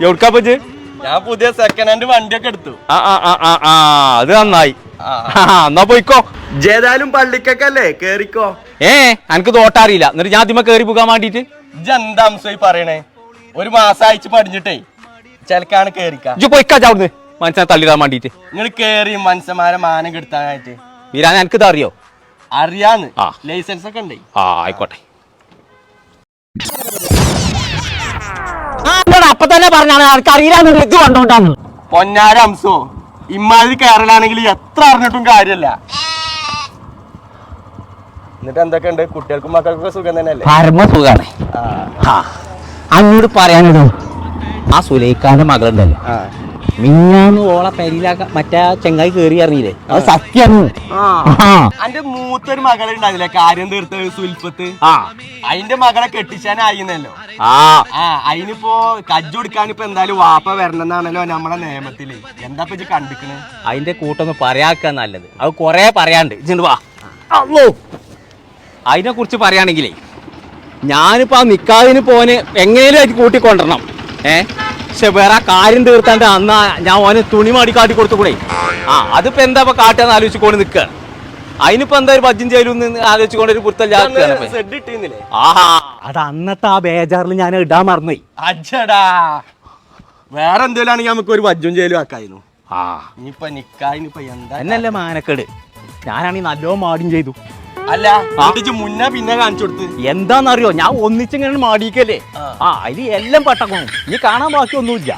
എവിടുക്കാ പോയി? ഞാൻ പുതിയ സെക്കൻഡ് ഹാൻഡ് വണ്ടിയൊക്കെ എടുത്തു. അത് നന്നായി. എന്നാ പോയിക്കോ. ഏതായാലും പള്ളിക്കല്ലേ കേറിക്കോ. എനിക്ക് തോട്ടറിയില്ല. എന്നിട്ട് ഞാൻ ആദ്യമേ കേറി പോകാൻ വേണ്ടിട്ട് എന്താ അംസോയി പറയണേ? ഒരു മാസം അയച്ചു പഠിച്ചിട്ടേ ചിലക്കാണ് കേറിക്കാ. പോയിക്കാ ചവിടുന്ന് മനസ്സിനെ തള്ളിടാൻ വേണ്ടിട്ട്. നിങ്ങൾ കേറി മനുഷ്യന്മാരെ മാനം കെടുത്താനായിട്ട്. വീരാൻ എനിക്കിത് അറിയോ? അറിയാന്ന്. ലൈസൻസ് ഒക്കെ ഉണ്ട്. ആയിക്കോട്ടെ. അപ്പൊ തന്നെ പറഞ്ഞാണ് എനിക്ക് അറിയില്ല ഇത് കൊണ്ടോണ്ടാന്ന്. പൊന്നാര അംസോ, ഇമ്മാതിരി കേരളാണെങ്കിൽ എത്ര അറിഞ്ഞിട്ടും കാര്യല്ല. എന്നിട്ട് എന്തൊക്കെയുണ്ട്? കുട്ടികൾക്കും മക്കൾക്കൊക്കെ സുഖം തന്നെയല്ലേ? പരമ സുഖാണ്. അന്നോട് പറയാനോ, ആ സുലൈഖാന്റെ മകളുണ്ടല്ലോ, മിഞ്ഞാന്ന് ഓളെ പെരിയിലാക്ക മറ്റേ ചെങ്ങായി കേറി അറിഞ്ഞില്ലേ? അത് സത്യാണ്. അന്റെ മൂത്തൊരു മകളുണ്ടാവില്ലേ കാര്യം തീർത്ത സുൽഫത്ത്? അതിന്റെ മകളെ കെട്ടിച്ചാനായിന്നല്ലോ. അതിനിപ്പോ കജ്ജ് കൊടുക്കാനിപ്പോ എന്തായാലും വാപ്പ വരണമെന്നാണല്ലോ നമ്മളെ നിയമത്തില്. എന്താ ഇപ്പൊ കണ്ടിക്കണ്? അതിന്റെ കൂട്ടൊന്നും പറയാക്ക നല്ലത്. അത് കൊറേ പറയാണ്ട്. വാ, അതിനെ കുറിച്ച് പറയാണെങ്കിലേ, ഞാനിപ്പോ ആ നിക്കാതിന് പോന് എങ്ങനെയും ആയിട്ട് കൂട്ടിക്കൊണ്ടിരണം. പക്ഷെ വേറെ കാര്യം തീർത്താണ്ട് അന്ന് ഞാൻ ഓനെ തുണി മാടി കാട്ടി കൊടുത്തുകൂടെ. അതിപ്പോ എന്താ ഇപ്പൊ കാട്ടാന്ന് ആലോചിച്ചുകൊണ്ട് നിൽക്കുകയാണ്. അതിനിപ്പോ എന്താ ഒരു ഭജ്യം ചെയ്യലും ആലോചിച്ചുകൊണ്ട് ഒരു പുറത്തല്ല. അത് അന്നത്തെ ആ ബേജാറിൽ ഞാൻ ഇടാൻ മറന്നുപോയി. അച്ഛടാ, വേറെ എന്തെങ്കിലും നമുക്ക് ഒരു ഭജ്യം ചെയ്യലും ആക്കായിരുന്നു. ഇനിയിപ്പൊ നിക്കായിനിപ്പോ എന്താ എന്നല്ലേ മാനക്കേട്. ഞാനാണെങ്കിൽ നല്ലോ മാടിയും ചെയ്തു. അല്ല മുന്നേ പിന്നെ കാണിച്ചു കൊടുത്ത് എന്താന്നറിയോ? ഞാൻ ഒന്നിച്ചിങ്ങനെ മാടിക്കല്ലേ. അതില് എല്ലാം പട്ടക്കണം. നീ കാണാൻ ബാക്കിയൊന്നുമില്ല.